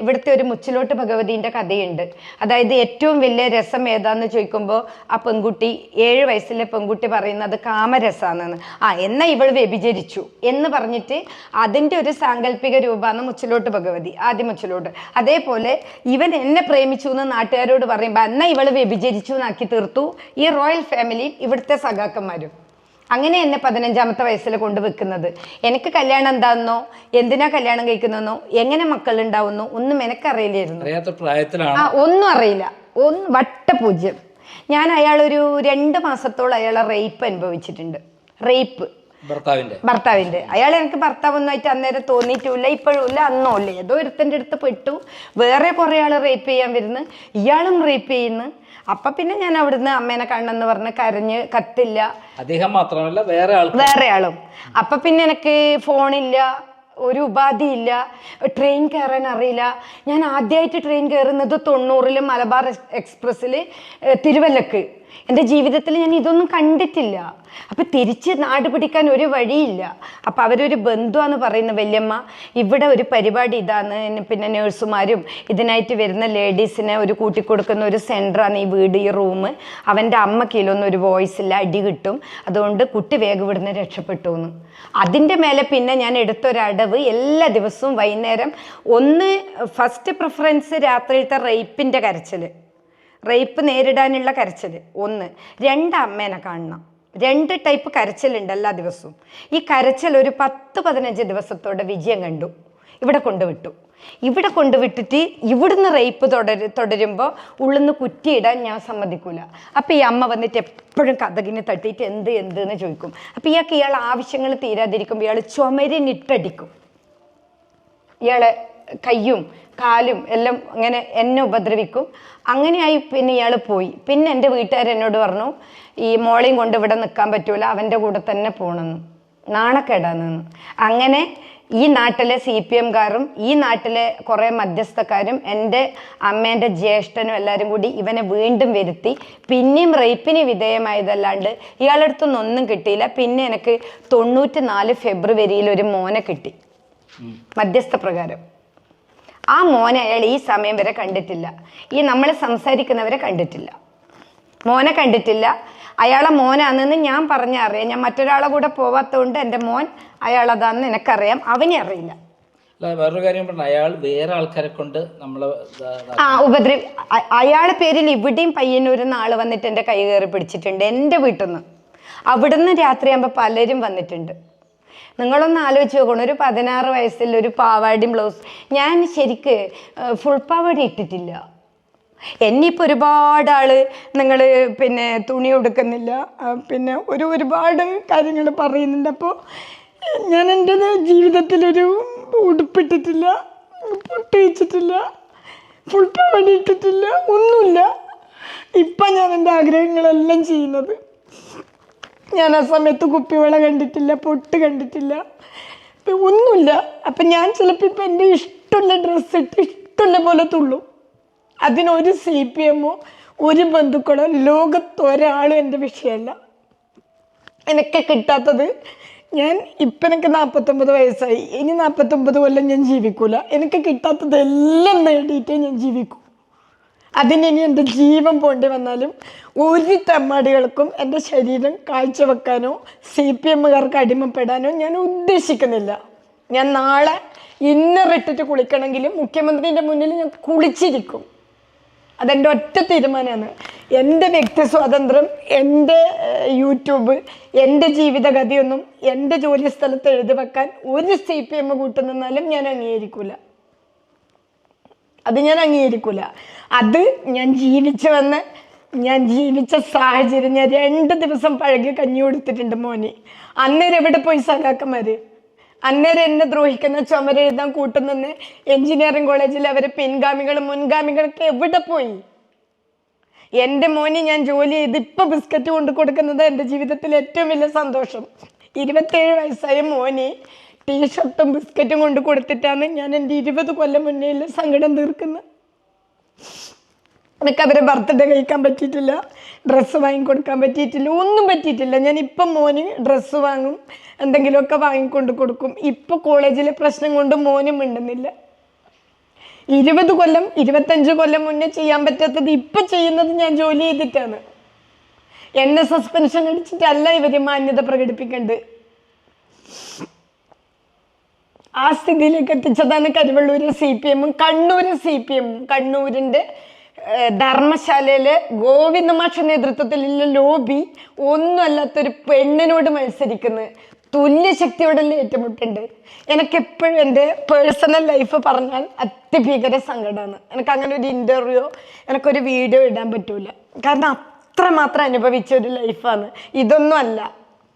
ഇവിടുത്തെ ഒരു മുച്ചിലോട്ട് ഭഗവതീൻ്റെ കഥയുണ്ട്. അതായത് ഏറ്റവും വലിയ രസം ഏതാന്ന് ചോദിക്കുമ്പോൾ ആ പെൺകുട്ടി, 7 വയസ്സിലെ പെൺകുട്ടി പറയുന്നത് കാമരസാണെന്ന്. എന്നാൽ ഇവൾ വ്യഭിചരിച്ചു എന്ന് പറഞ്ഞിട്ട് അതിൻ്റെ ഒരു സാങ്കല്പിക രൂപമാണ് മുച്ചിലോട്ട് ഭഗവതി, ആദ്യ മുച്ചിലോട്ട്. അതേപോലെ ഇവൻ എന്നെ പ്രേമിച്ചു എന്ന് നാട്ടുകാരോട് പറയുമ്പോൾ എന്നാൽ ഇവൾ വ്യഭിചരിച്ചു എന്നാക്കി തീർത്തു ഈ റോയൽ ഫാമിലിയും ഇവിടുത്തെ സഖാക്കന്മാരും. അങ്ങനെ എന്നെ 15-ാമത്തെ വയസ്സിൽ കൊണ്ടുവെക്കുന്നത്. എനിക്ക് കല്യാണം എന്താണെന്നോ, എന്തിനാ കല്യാണം കഴിക്കുന്നതെന്നോ, എങ്ങനെ മക്കളുണ്ടാവുന്നോ ഒന്നും എനിക്കറിയില്ലായിരുന്നു. ഒന്നും അറിയില്ല, വട്ടപൂജ്യം. ഞാൻ അയാളൊരു 2 മാസത്തോളം അയാളെ റേപ്പ് അനുഭവിച്ചിട്ടുണ്ട്. റേപ്പ് ഭർത്താവിന്റെ. അയാൾ എനിക്ക് ഭർത്താവൊന്നുമായിട്ട് അന്നേരം തോന്നിയിട്ടുമില്ല, ഇപ്പോഴും ഇല്ല, അന്നോ ഇല്ല. ഏതോ ഒരുത്തൻ്റെ അടുത്ത് പെട്ടു, വേറെ കുറെ ആൾ റേപ്പ് ചെയ്യാൻ വരുന്നു, ഇയാളും റേപ്പ് ചെയ്യുന്നു. അപ്പൊ പിന്നെ ഞാൻ അവിടുന്ന് അമ്മേനെ കാണണമെന്ന് പറഞ്ഞ് കരഞ്ഞ്, കത്തില്ല. അദ്ദേഹം മാത്രമല്ല വേറെ ആളും. അപ്പൊ പിന്നെ എനിക്ക് ഫോണില്ല, ഒരു ഉപാധിയില്ല, ട്രെയിൻ കയറാൻ അറിയില്ല. ഞാൻ ആദ്യമായിട്ട് ട്രെയിൻ കയറുന്നത് 90-ൽ മലബാർ എക്സ്പ്രസ്സിൽ തിരുവല്ലക്ക്. എൻ്റെ ജീവിതത്തിൽ ഞാൻ ഇതൊന്നും കണ്ടിട്ടില്ല. അപ്പം തിരിച്ച് നാട് പിടിക്കാൻ ഒരു വഴിയില്ല. അപ്പം അവരൊരു ബന്ധുവാന്ന് പറയുന്ന വല്യമ്മ, ഇവിടെ ഒരു പരിപാടി ഇതാണ്, പിന്നെ നേഴ്സുമാരും ഇതിനായിട്ട് വരുന്ന ലേഡീസിനെ ഒരു കൂട്ടിക്കൊടുക്കുന്ന ഒരു സെൻറ്ററാണ് ഈ വീട്, ഈ റൂം. അവൻ്റെ അമ്മക്കിലൊന്നും ഒരു വോയിസ് ഇല്ല, അടി കിട്ടും, അതുകൊണ്ട് കുട്ടി വേഗം ഇവിടുന്ന് രക്ഷപ്പെട്ടു എന്ന്. അതിൻ്റെ മേലെ പിന്നെ ഞാൻ എടുത്തൊരടവ്, എല്ലാ ദിവസവും വൈകുന്നേരം ഫസ്റ്റ് പ്രിഫറൻസ് രാത്രിയിലത്തെ റേപ്പിൻ്റെ കരച്ചിൽ, റേപ്പ് നേരിടാനുള്ള കരച്ചിൽ 1. 2 അമ്മേനെ കാണണം. 2 ടൈപ്പ് കരച്ചിലുണ്ട് എല്ലാ ദിവസവും. ഈ കരച്ചിൽ ഒരു 10-15 ദിവസത്തോടെ വിജയം കണ്ടു. ഇവിടെ കൊണ്ടുവിട്ടു. ഇവിടെ കൊണ്ടുവിട്ടിട്ട് ഇവിടുന്ന് റേപ്പ് തുടരുമ്പോൾ ഉള്ളിന്ന് കുറ്റിയിടാൻ ഞാൻ സമ്മതിക്കൂല. അപ്പം ഈ അമ്മ വന്നിട്ട് എപ്പോഴും കഥകിന് തട്ടിയിട്ട് എന്തെന്ന് ചോദിക്കും. അപ്പം ഇയാൾ ആവശ്യങ്ങൾ തീരാതിരിക്കുമ്പോൾ ഇയാൾ ചുമരിനിട്ടടിക്കും. ഇയാളെ കയ്യും കാലും എല്ലാം ഇങ്ങനെ എന്നെ ഉപദ്രവിക്കും. അങ്ങനെയായി പിന്നെ ഇയാൾ പോയി. പിന്നെ എൻ്റെ വീട്ടുകാരെന്നോട് പറഞ്ഞു, ഈ മോളെയും കൊണ്ട് ഇവിടെ നിൽക്കാൻ പറ്റൂല, അവൻ്റെ കൂടെ തന്നെ പോകണമെന്ന്. നാണക്കേടാന്ന്. അങ്ങനെ ഈ നാട്ടിലെ CPM-കാരും ഈ നാട്ടിലെ കുറേ മധ്യസ്ഥക്കാരും എൻ്റെ അമ്മേൻ്റെ ജ്യേഷ്ഠനും എല്ലാവരും കൂടി ഇവനെ വീണ്ടും വരുത്തി. പിന്നെയും റേപ്പിന് വിധേയമായതല്ലാണ്ട് ഇയാളുടെ അടുത്തൊന്നും ഒന്നും കിട്ടിയില്ല. പിന്നെ എനിക്ക് 94 ഫെബ്രുവരിയിൽ ഒരു മോനെ കിട്ടി മധ്യസ്ഥ പ്രകാരം. ആ മോനെ അയാൾ ഈ സമയം വരെ കണ്ടിട്ടില്ല. ഈ നമ്മൾ സംസാരിക്കുന്നവരെ കണ്ടിട്ടില്ല, മോനെ കണ്ടിട്ടില്ല. അയാളെ മോനാണെന്ന് ഞാൻ പറഞ്ഞറിയാം. ഞാൻ മറ്റൊരാളെ കൂടെ പോവാത്തതുകൊണ്ട് എൻ്റെ മോൻ അയാളതാണെന്ന് എനിക്കറിയാം, അവനെ അറിയില്ല. വേറൊരു കാര്യം പറഞ്ഞ അയാൾ വേറെ ആൾക്കാരെ കൊണ്ട് നമ്മള് അയാളെ പേരിൽ ഇവിടെയും പയ്യന്നൂരിൽ നിന്ന് ആള് വന്നിട്ട് എൻ്റെ കൈ കയറി പിടിച്ചിട്ടുണ്ട് എൻ്റെ വീട്ടിൽ നിന്ന്. അവിടുന്ന് രാത്രിയാകുമ്പോൾ പലരും വന്നിട്ടുണ്ട്. നിങ്ങളൊന്ന് ആലോചിച്ച് നോക്കണം, ഒരു 16 വയസ്സിൽ ഒരു പാവാടിയും ബ്ലൗസ്. ഞാൻ ശരിക്ക് ഫുൾ പാവാടി ഇട്ടിട്ടില്ല. എന്നിപ്പോൾ ഒരുപാട് ആള് നിങ്ങൾ പിന്നെ തുണി ഉടുക്കുന്നില്ല, പിന്നെ ഒരുപാട് കാര്യങ്ങൾ പറയുന്നുണ്ട്. അപ്പോൾ ഞാൻ എൻ്റെ ജീവിതത്തിലൊരു ഉടുപ്പിട്ടിട്ടില്ല, പൊട്ട് വെച്ചിട്ടില്ല, ഫുൾ പാവാടി ഇട്ടിട്ടില്ല, ഒന്നുമില്ല. ഇപ്പം ഞാൻ എൻ്റെ ആഗ്രഹങ്ങളെല്ലാം ചെയ്യുന്നത്. ഞാൻ ആ സമയത്ത് കുപ്പിവള കണ്ടിട്ടില്ല, പൊട്ട് കണ്ടിട്ടില്ല, ഒന്നുമില്ല. അപ്പം ഞാൻ ചിലപ്പോൾ ഇപ്പം എൻ്റെ ഇഷ്ടമുള്ള ഡ്രസ്സ് ഇട്ട് ഇഷ്ടമുള്ള പോലെ തുള്ളും. അതിനൊരു CPM ഒരു ബന്ധുക്കളോ ലോകത്തൊരാളും എൻ്റെ വിഷയമല്ല. എനിക്ക് കിട്ടാത്തത് എനിക്ക് 49 വയസ്സായി, ഇനി 49 കൊല്ലം ഞാൻ ജീവിക്കൂല. എനിക്ക് കിട്ടാത്തതെല്ലാം നേടിയിട്ടേ ഞാൻ ജീവിക്കൂ. അതിനി എൻ്റെ ജീവൻ പോണ്ടി വന്നാലും ഒരു തെമ്മാടികൾക്കും എൻ്റെ ശരീരം കാഴ്ചവെക്കാനോ CPMകാർക്ക് അടിമപ്പെടാനോ ഞാൻ ഉദ്ദേശിക്കുന്നില്ല. ഞാൻ നാളെ ഇന്നറിട്ടിട്ട് കുളിക്കണമെങ്കിലും മുഖ്യമന്ത്രിൻ്റെ മുന്നിൽ ഞാൻ കുളിച്ചിരിക്കും. അതെൻ്റെ ഒറ്റ തീരുമാനമാണ്. എൻ്റെ വ്യക്തി സ്വാതന്ത്ര്യം, എൻ്റെ യൂട്യൂബ്, എൻ്റെ ജീവിതഗതിയൊന്നും എൻ്റെ ജോലി സ്ഥലത്ത് എഴുതി വെക്കാൻ ഒരു CPM കൂട്ടുനിന്നാലും ഞാൻ അംഗീകരിക്കൂല. അത് ഞാൻ അംഗീകരിക്കൂല. അത് ഞാൻ ജീവിച്ച സാഹചര്യം. ഞാൻ 2 ദിവസം പഴകി കഞ്ഞി കൊടുത്തിട്ടുണ്ട് മോനെ. അന്നേരം എവിടെ പോയി സഖാക്കന്മാര്? അന്നേരം എന്നെ ദ്രോഹിക്കുന്ന ചുമരെഴുതാൻ കൂട്ടുനിന്ന് എഞ്ചിനീയറിംഗ് കോളേജിൽ അവരെ പിൻഗാമികളും മുൻഗാമികളൊക്കെ എവിടെ പോയി? എൻ്റെ മോന് ഞാൻ ജോലി ചെയ്ത് ഇപ്പം ബിസ്ക്കറ്റ് കൊണ്ട് കൊടുക്കുന്നത് എൻ്റെ ജീവിതത്തിലെ ഏറ്റവും വലിയ സന്തോഷം. 27 വയസ്സായ മോന് ടീഷർട്ടും ബിസ്ക്കറ്റും കൊണ്ട് കൊടുത്തിട്ടാണ് ഞാൻ എൻ്റെ 20 കൊല്ലം മുന്നേ സങ്കടം തീർക്കുന്നത്. എനിക്ക് അവരെ ബർത്ത്ഡേ കഴിക്കാൻ പറ്റിയിട്ടില്ല, ഡ്രസ്സ് വാങ്ങിക്കൊടുക്കാൻ പറ്റിയിട്ടില്ല, ഒന്നും പറ്റിയിട്ടില്ല. ഞാൻ ഇപ്പം മോന് ഡ്രസ്സ് വാങ്ങും, എന്തെങ്കിലുമൊക്കെ വാങ്ങിക്കൊണ്ട് കൊടുക്കും. ഇപ്പോൾ കോളേജിലെ പ്രശ്നം കൊണ്ട് മോനും മിണ്ടുന്നില്ല. 20 കൊല്ലം 25 കൊല്ലം മുന്നേ ചെയ്യാൻ പറ്റാത്തത് ഇപ്പം ചെയ്യുന്നത് ഞാൻ ജോലി ചെയ്തിട്ടാണ്. എന്നെ സസ്പെൻഷൻ അടിച്ചിട്ടല്ല ഇവർ മാന്യത പ്രകടിപ്പിക്കേണ്ടത്. ആ സ്ഥിതിയിലേക്ക് എത്തിച്ചതാണ് കരുവള്ളൂര് CPM, കണ്ണൂര് CPM. കണ്ണൂരിൻ്റെ ധർമ്മശാലയിലെ ഗോവിന്ദ മാഷ നേതൃത്വത്തിലുള്ള ലോബി ഒന്നുമല്ലാത്തൊരു പെണ്ണിനോട് മത്സരിക്കുന്നത് തുല്യശക്തിയോടല്ലേ ഏറ്റുമുട്ടുണ്ട്. എനിക്കെപ്പോഴും എൻ്റെ പേഴ്സണൽ ലൈഫ് പറഞ്ഞാൽ അതിഭീകര സങ്കടമാണ്. എനിക്ക് അങ്ങനെ ഒരു ഇൻ്റർവ്യൂ, എനിക്കൊരു വീഡിയോ ഇടാൻ പറ്റൂല. കാരണം അത്രമാത്രം അനുഭവിച്ച ഒരു ലൈഫാണ്. ഇതൊന്നും അല്ല,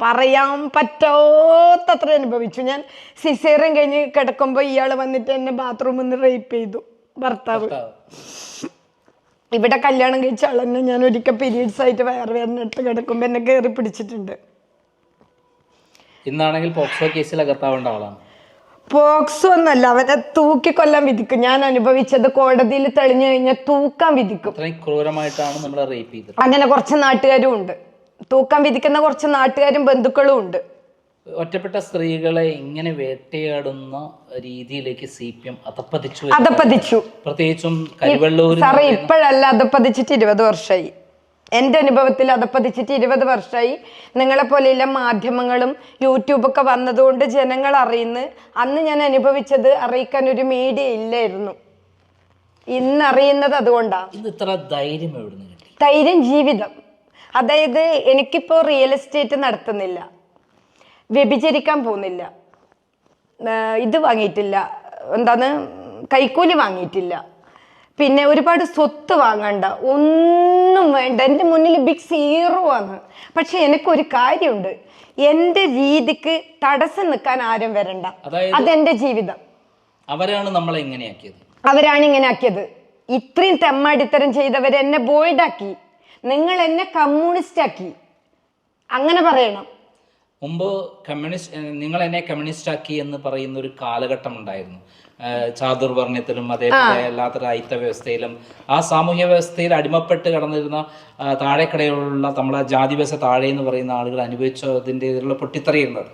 പറയാൻ പറ്റാത്തത്ര അനുഭവിച്ചു. ഞാൻ സിസേറിയൻ കഴിഞ്ഞ് കിടക്കുമ്പോൾ ഇയാൾ വന്നിട്ട് എന്നെ ബാത്റൂമിൽ നിന്ന് റേപ്പ് ചെയ്തു, ഭർത്താവ്. ഇവിടെ കല്യാണം കഴിച്ച ആളെന്നെ ഞാൻ ഒരിക്കൽ പീരീഡ്സ് ആയിട്ട് വയറുവേദനയിട്ട് കിടക്കുമ്പോൾ എന്നെ കയറി പിടിച്ചിട്ടുണ്ട്. ഇന്നാണെങ്കിൽ പോക്സോ കേസിൽ അകത്താവേണ്ട ആളാണ്. പോക്സോ ഒന്നല്ല, അവരെ തൂക്കിക്കൊല്ലാൻ വിധിക്കും. ഞാൻ അനുഭവിച്ചത് കോടതിയിൽ തെളിഞ്ഞു കഴിഞ്ഞാൽ തൂക്കാൻ വിധിക്കും. ക്രൂരമായിട്ടാണ് നമ്മൾ റേപ്പ് ചെയ്തത്. അങ്ങനെ കുറച്ച് നാട്ടുകാരും ഉണ്ട്, തൂക്കാൻ വിധിക്കുന്ന കുറച്ച് നാട്ടുകാരും ബന്ധുക്കളും ഉണ്ട്. ഒറ്റപ്പെട്ട സ്ത്രീകളെ ഇങ്ങനെ വേട്ടയാടുന്ന രീതിയിലേക്ക് CPM അതപ്പതിച്ചു. പ്രത്യേകിച്ചും കരുവള്ളൂർ സാറേ, ഇപ്പോഴല്ല, അതപ്പതിച്ചിട്ട് 20 വർഷമായി. എൻ്റെ അനുഭവത്തിൽ അതപ്പതിച്ചിട്ട് 20 വർഷമായി. നിങ്ങളെപ്പോലെയുള്ള മാധ്യമങ്ങളും യൂട്യൂബൊക്കെ വന്നതുകൊണ്ട് ജനങ്ങൾ അറിയുന്നു. അന്ന് ഞാൻ അനുഭവിച്ചത് അറിയിക്കാൻ ഒരു മീഡിയ ഇല്ലായിരുന്നു. ഇന്ന് അറിയുന്നത് അതുകൊണ്ടാണ്. ഇത്ര ധൈര്യം എവിടുന്ന് കിട്ടി? ധൈര്യം ജീവിതം. അതായത് എനിക്കിപ്പോൾ റിയൽ എസ്റ്റേറ്റ് നടത്തുന്നില്ല, വ്യഭിചരിക്കാൻ പോകുന്നില്ല, ഇത് വാങ്ങിയിട്ടില്ല, എന്താണ് കൈക്കൂലി വാങ്ങിയിട്ടില്ല, പിന്നെ ഒരുപാട് സ്വത്ത് വാങ്ങണ്ട, ഒന്നും വേണ്ട. എൻ്റെ മുന്നിൽ ബിഗ് സീറോ ആണ്. പക്ഷെ എനിക്കൊരു കാര്യമുണ്ട്, എൻ്റെ രീതിക്ക് തടസ്സം നിൽക്കാൻ ആരും വരണ്ട. അതെൻ്റെ ജീവിതം. അവരാണ് നമ്മളെ ഇങ്ങനെയാക്കിയത്. അവരാണ് ഇങ്ങനെ ആക്കിയത്. ഇത്രയും തെമ്മാടിത്തരം ചെയ്തവർ എന്നെ ബോൾഡാക്കി, നിങ്ങൾ എന്നെ കമ്മ്യൂണിസ്റ്റ് ആക്കി, അങ്ങനെ പറയണം. മുമ്പ് നിങ്ങൾ എന്നെ കമ്മ്യൂണിസ്റ്റ് ആക്കി എന്ന് പറയുന്ന ഒരു കാലഘട്ടം ഉണ്ടായിരുന്നു. ചാതുർവർണ്ണയത്തിലും അതേപോലെ അല്ലാത്തൊരു അയിത്ത വ്യവസ്ഥയിലും ആ സാമൂഹ്യ വ്യവസ്ഥയിൽ അടിമപ്പെട്ട് കടന്നിരുന്ന താഴെക്കടയിലുള്ള നമ്മളെ ജാതി വ്യവസ്ഥ താഴെ എന്ന് പറയുന്ന ആളുകൾ അനുഭവിച്ചതിൻ്റെ ഇതിലുള്ള പൊട്ടിത്തെറിയുന്നത്.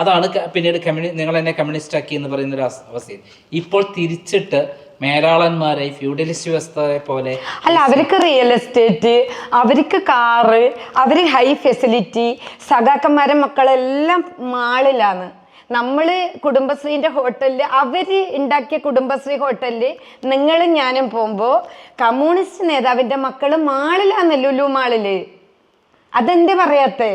അതാണ് പിന്നീട് നിങ്ങൾ എന്നെ കമ്മ്യൂണിസ്റ്റ് ആക്കി എന്ന് പറയുന്ന ഒരു അവസ്ഥയിൽ ഇപ്പോൾ തിരിച്ചിട്ട് മേലാളന്മാരെ ഫ്യൂഡലിസ്റ്റ് വ്യവസ്ഥയെ പോലെ അല്ല, അവർക്ക് റിയൽ എസ്റ്റേറ്റ്, അവർക്ക് കാറ്, അവർ ഹൈ ഫെസിലിറ്റി, സഖാക്കന്മാരെ മക്കളെല്ലാം മാളിലാണ്. നമ്മള് കുടുംബശ്രീന്റെ ഹോട്ടലില് അവര് ഉണ്ടാക്കിയ കുടുംബശ്രീ ഹോട്ടലില് നിങ്ങളും ഞാനും പോകുമ്പോ കമ്മ്യൂണിസ്റ്റ് നേതാവിന്റെ മക്കള് മാളിലാന്ന്, ലുലു മാളില്. അതെന്താ പറയാത്തെ?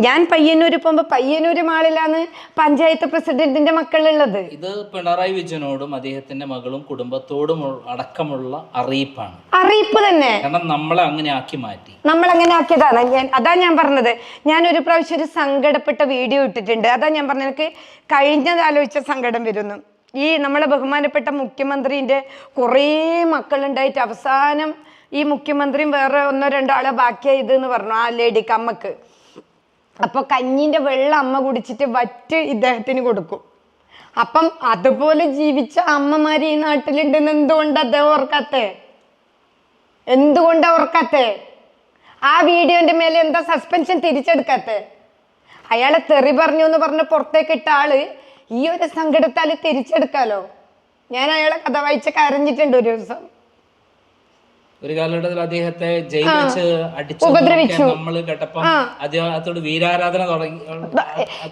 ഞാൻ പയ്യന്നൂര് പോകുമ്പോ പയ്യന്നൂര് മാളിലാണ് പഞ്ചായത്ത് പ്രസിഡന്റിന്റെ മക്കളുള്ളത്. ഇത് പിണറായി വിജയനോടും അദ്ദേഹത്തിന്റെ മകളും കുടുംബത്തോടും അടക്കമുള്ള അറിയിപ്പാണ്. അറിയിപ്പ് തന്നെ. കാരണം നമ്മളെ അങ്ങനെ ആക്കി മാറ്റി, നമ്മൾ അങ്ങനെ ആക്കിയതാണ്. അതാ ഞാൻ പറഞ്ഞത്. ഞാൻ ഒരു പ്രാവശ്യം ഒരു സങ്കടപ്പെട്ട വീഡിയോ ഇട്ടിട്ടുണ്ട്. അതാ ഞാൻ പറഞ്ഞത്, എനിക്ക് കഴിഞ്ഞതാലോചിച്ച സങ്കടം വരുന്നു. ഈ നമ്മളെ ബഹുമാനപ്പെട്ട മുഖ്യമന്ത്രിന്റെ കുറേ മക്കളുണ്ടായിട്ട് അവസാനം ഈ മുഖ്യമന്ത്രിയും വേറെ 1-2 ആളെ ബാക്കിയായത് എന്ന് പറഞ്ഞു ആ ലേഡിക്ക്, അമ്മക്ക്. അപ്പൊ കഞ്ഞിന്റെ വെള്ളം അമ്മ കുടിച്ചിട്ട് വറ്റ് ഇദ്ദേഹത്തിന് കൊടുക്കും. അപ്പം അതുപോലെ ജീവിച്ച അമ്മമാര് ഈ നാട്ടിലുണ്ടെന്ന് എന്തുകൊണ്ട് അദ്ദേഹം ഓർക്കാത്തെ? എന്തുകൊണ്ടാ ഓർക്കാത്തെ? ആ വീഡിയോന്റെ മേലെ എന്താ സസ്പെൻഷൻ തിരിച്ചെടുക്കാത്തെ? അയാളെ തെറി പറഞ്ഞു എന്ന് പറഞ്ഞ് പുറത്തേക്ക് ഇട്ട ആള് ഈ ഒരു സങ്കടത്താല് തിരിച്ചെടുക്കാലോ. ഞാൻ അയാളെ കഥ വായിച്ച് കരഞ്ഞിട്ടുണ്ട് ഒരു ദിവസം. ഒരു കാലഘട്ടത്തിൽ അദ്ദേഹത്തെ ജയിലിൽ വെച്ച് ഉപദ്രവിച്ചു നമ്മള് കേട്ടപ്പോ അദ്ദേഹത്തോട് വീരാരാധന തുടങ്ങി.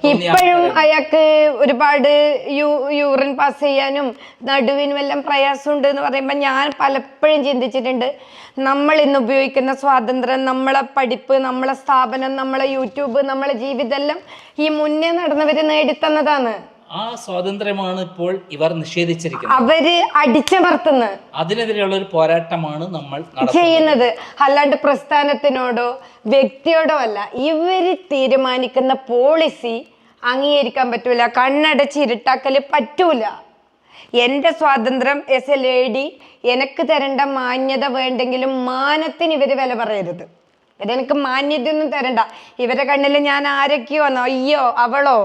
ഇപ്പോഴും അയാൾക്ക് ഒരുപാട് യൂറിൻ പാസ് ചെയ്യാനും നടുവിനും എല്ലാം പ്രയാസമുണ്ട് എന്ന് പറയുമ്പോൾ ഞാൻ പലപ്പോഴും ചിന്തിച്ചിട്ടുണ്ട്, നമ്മൾ ഇന്ന് ഉപയോഗിക്കുന്ന സ്വാതന്ത്ര്യം, നമ്മളെ പഠിപ്പ്, നമ്മളെ സ്ഥാപനം, നമ്മളെ യൂട്യൂബ്, നമ്മളെ ജീവിതം എല്ലാം ഈ മുന്നേ നടന്നവര് നേടിത്തന്നതാണ്. ആ സ്വാതന്ത്ര്യമാണ് ഇപ്പോൾ ഇവർ നിഷേധിച്ചിരിക്കുന്നത്. അവര് അടിച്ചമർത്തുന്നത്. അതിനെതിരെയുള്ള ഒരു പോരാട്ടമാണ് നമ്മൾ ചെയ്യുന്നത്. അല്ലാണ്ട് പ്രസ്ഥാനത്തിനോടോ വ്യക്തിയോടോ അല്ല. ഇവര് തീരുമാനിക്കുന്ന പോളിസി അംഗീകരിക്കാൻ പറ്റൂല. കണ്ണടച്ച് ഇരുട്ടാക്കല് പറ്റൂല. എൻ്റെ സ്വാതന്ത്ര്യം എസ് എ ലേഡി, എനിക്ക് തരേണ്ട മാന്യത വേണ്ടെങ്കിലും മാനത്തിന് ഇവര് വില പറയരുത്. ഇവരെനിക്ക് മാന്യതയൊന്നും തരണ്ട. ഇവരെ കണ്ണിൽ ഞാൻ ആരൊക്കെയോ അയ്യോ അവളോ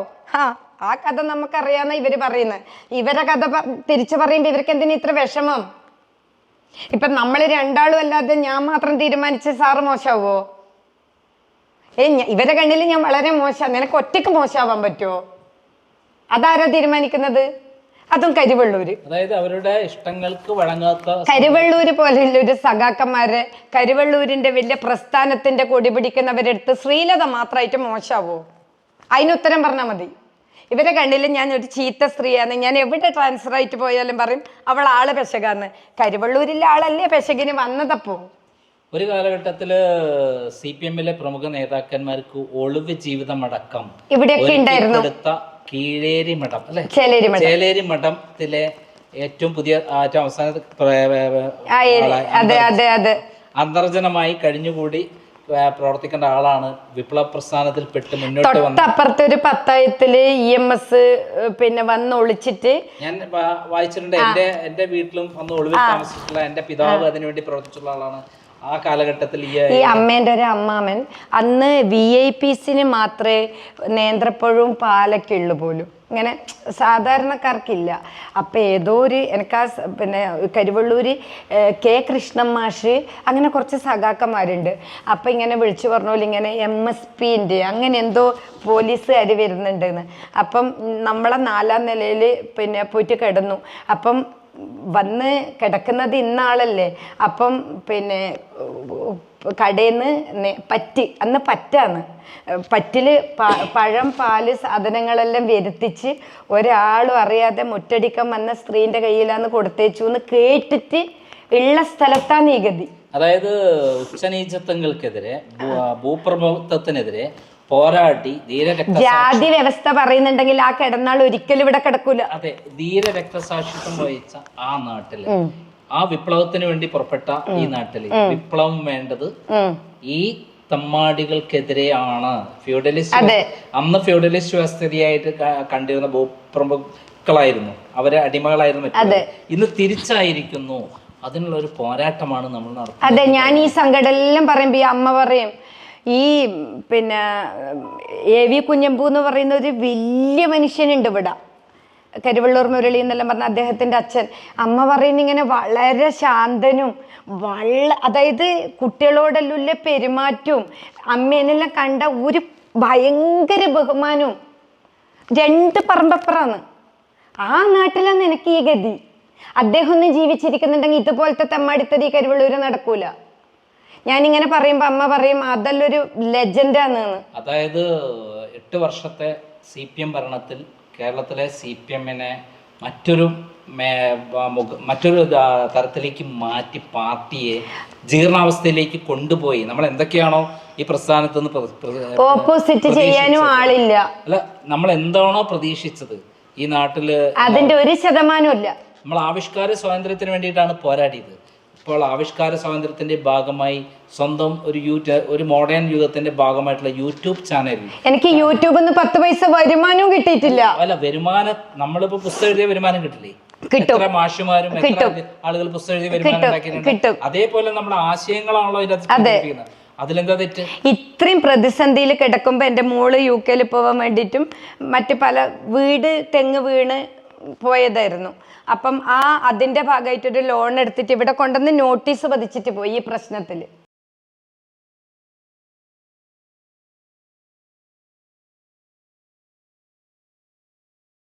ആ കഥ നമുക്കറിയാന്ന ഇവര് പറയുന്നത്. ഇവരെ കഥ തിരിച്ചു പറയുമ്പോ ഇവർക്ക് എന്തിനാ ഇത്ര വിഷമം? ഇപ്പൊ നമ്മള് 2 ആളും അല്ലാതെ ഞാൻ മാത്രം തീരുമാനിച്ച സാറ് മോശമാവോ? ഇവരെ കണ്ണിൽ ഞാൻ വളരെ മോശം, നിനക്ക് ഒറ്റയ്ക്ക് മോശമാവാൻ പറ്റുമോ? അതാരാ തീരുമാനിക്കുന്നത്? അതും കരിവെള്ളൂര്. അതായത് അവരുടെ ഇഷ്ടങ്ങൾക്ക് വഴങ്ങാത്ത കരിവെള്ളൂര് പോലെയുള്ള ഒരു സഖാക്കന്മാരെ, കരിവെള്ളൂരിന്റെ വലിയ പ്രസ്ഥാനത്തിന്റെ കൊടി പിടിക്കുന്നവരെടുത്ത് ശ്രീലത മാത്രമായിട്ട് മോശമാവോ? അതിനുത്തരം പറഞ്ഞാൽ മതി. ഇവരെ കണ്ണിൽ ഞാൻ ഒരു ചീത്ത സ്ത്രീയാണ്. ഞാൻ എവിടെ ട്രാൻസ്ഫർ ആയിട്ട് പോയാലും പറയും അവൾ ആള് പെശകാന്ന്. കരിവെള്ളൂരിലെ ആളല്ലേ പെശകിന് വന്നതപ്പോ. ഒരു കാലഘട്ടത്തില് CPM-ലെ പ്രമുഖ നേതാക്കന്മാർക്ക് ഒളിവ് ജീവിതമടക്കം ഇവിടെയൊക്കെ ഉണ്ടായിരുന്നു. കീഴേരി മഠം അല്ലെ, ചേലേരി മഠത്തിലെ ഏറ്റവും പുതിയ അവസാന അന്തർജനമായി കഴിഞ്ഞുകൂടി പ്രവർത്തിക്കേണ്ട ആളാണ്. വിപ്ലവ പ്രസ്ഥാനത്തിൽ പെട്ട് മുന്നോട്ട് വന്ന അപ്പുറത്തെ ഒരു പത്തായത്തില് EMS പിന്നെ വന്ന് ഒളിച്ചിട്ട് ഞാൻ വായിച്ചിട്ടുണ്ട്. എന്റെ വീട്ടിലും വന്ന് ഒളിവിൽ താമസിച്ചിട്ടുള്ള എന്റെ പിതാവ് അതിനുവേണ്ടി പ്രവർത്തിച്ചുള്ള ആളാണ്. ആ കാലഘട്ടത്തിൽ ഈ അമ്മേന്റെ ഒരു അമ്മാമൻ അന്ന് VIPസിന് മാത്രമേ നേന്ത്രപ്പഴവും പാലൊക്കെ ഉള്ളു പോലും, ഇങ്ങനെ സാധാരണക്കാർക്കില്ല. അപ്പം ഏതോ ഒരു എനിക്ക് പിന്നെ കരുവള്ളൂര് K കൃഷ്ണൻ മാഷ് അങ്ങനെ കുറച്ച് സഖാക്കന്മാരുണ്ട്. അപ്പം ഇങ്ങനെ വിളിച്ചു പറഞ്ഞ ഇങ്ങനെ MSPന്റെ അങ്ങനെ എന്തോ പോലീസുകാർ വരുന്നുണ്ടെന്ന്. അപ്പം നമ്മളെ 4ാം നിലയിൽ പിന്നെ പോയിട്ട് കിടന്നു. അപ്പം വന്ന് കിടക്കുന്നത് ഇന്നാളല്ലേ. അപ്പം പിന്നെ കടയിൽ നിന്ന് അന്ന് പറ്റാന്ന് പറ്റില് പഴം പാല് സാധനങ്ങളെല്ലാം വരുത്തിച്ച് ഒരാളും അറിയാതെ മുറ്റടിക്കാൻ വന്ന സ്ത്രീന്റെ കയ്യിലാന്ന് കൊടുത്തേച്ചു എന്ന് കേട്ടിട്ട് ഉള്ള സ്ഥലത്താണ് ഈ ഗതി. അതായത് ഉച്ചനീചത്വങ്ങൾക്കെതിരെ, ഭൂപ്രഭുത്വത്തിനെതിരെ പോരാടി ജാതി വ്യവസ്ഥ പറയുന്നുണ്ടെങ്കിൽ ആ കിടന്നാൾ ഒരിക്കലും ഇവിടെ കിടക്കൂല. അതെ, ധീര രക്തസാക്ഷിത്വം വഹിച്ച ആ നാട്ടില്, ആ വിപ്ലവത്തിന് വേണ്ടി പുറപ്പെട്ട ഈ നാട്ടില് വിപ്ലവം വേണ്ടത് ഈ തമ്മാടികൾക്കെതിരെയാണ്. അന്ന് ഫ്യൂഡലിസ്റ്റ് വ്യവസ്ഥിതിയായിട്ട് കണ്ടിരുന്ന ഭൂപ്രഭുക്കളായിരുന്നു, അവരെ അടിമകളായിരുന്നു. ഇന്ന് തിരിച്ചായിരിക്കുന്നു. അതിനുള്ള ഒരു പോരാട്ടമാണ് നമ്മൾ നടത്തുന്നത്. അതെ, ഞാൻ ഈ സങ്കടം എല്ലാം പറയുമ്പോ ഈ അമ്മ പറയും, ഈ പിന്നെ AV കുഞ്ഞമ്പൂ എന്ന് പറയുന്ന ഒരു വലിയ മനുഷ്യനുണ്ട് ഇവിടെ, കരുവള്ളൂർ മുരളി എന്നെല്ലാം പറഞ്ഞ അദ്ദേഹത്തിന്റെ അച്ഛൻ. അമ്മ പറയുന്ന ഇങ്ങനെ വളരെ ശാന്തനും അതായത് കുട്ടികളോടെല്ലാം പെരുമാറ്റവും അമ്മേനെല്ലാം കണ്ട ഒരു ഭയങ്കര ബഹുമാനവും. 2 പറമ്പപ്പുറാണ്. ആ നാട്ടിലാണ് എനിക്ക് ഈ ഗതി. അദ്ദേഹം ഒന്ന് ജീവിച്ചിരിക്കുന്നുണ്ടെങ്കിൽ ഇതുപോലത്തെ തെമ്മാടിത്തരി കരുവള്ളൂര് നടക്കൂല. ഞാനിങ്ങനെ പറയുമ്പോ അമ്മ പറയും അതല്ലൊരു ലെജൻഡാണ്. അതായത് 8 വർഷത്തെ CPM ഭരണത്തിൽ കേരളത്തിലെ CPM-നെ മറ്റൊരു തരത്തിലേക്ക് മാറ്റി പാർട്ടിയെ ജീർണാവസ്ഥയിലേക്ക് കൊണ്ടുപോയി. നമ്മൾ എന്തൊക്കെയാണോ ഈ പ്രസ്ഥാനത്തുനിന്ന് ഓപ്പോസിറ്റ് ചെയ്യാനും ആളില്ല. അല്ല, നമ്മൾ എന്താണോ പ്രതീക്ഷിച്ചത് ഈ നാട്ടില് അതിന്റെ 1% ഇല്ല. നമ്മൾ ആവിഷ്കാര സ്വാതന്ത്ര്യത്തിന് വേണ്ടിയിട്ടാണ് പോരാടിയത്. ഇപ്പോൾ ആവിഷ്കാര സ്വാതന്ത്ര്യത്തിന്റെ ഭാഗമായി സ്വന്തം ഒരു മോഡേൺ യുഗത്തിന്റെ ഭാഗമായിട്ടുള്ള യൂട്യൂബ് ചാനൽ. എനിക്ക് യൂട്യൂബിൽ നിന്ന് 10 പൈസ വരുമാനവും കിട്ടിയിട്ടില്ല. അല്ല, വരുമാനം നമ്മളിപ്പോ പുസ്തകം എഴുതിയ വരുമാനം കിട്ടില്ലേ? എത്ര മാഷുമാരും എത്ര ആളുകൾ പുസ്തകം എഴുതിയ വരുമാനം ഉണ്ടാക്കിയിട്ടുണ്ട്. അതേപോലെ നമ്മുടെ ആശയങ്ങളാണല്ലോ ഇതിനകത്ത്. അതിലെന്താ തെറ്റ്? ഇത്രയും പ്രതിസന്ധിയിൽ കിടക്കുമ്പോ എന്റെ മോള് UK പോവാൻ വേണ്ടിയിട്ടും മറ്റു പല തെങ്ങ് വീണ് പോയതായിരുന്നു. അപ്പം അതിന്റെ ഭാഗമായിട്ടൊരു ലോൺ എടുത്തിട്ട് ഇവിടെ കൊണ്ടുവന്ന് നോട്ടീസ് പതിച്ചിട്ട് പോയി ഈ പ്രശ്നത്തിൽ.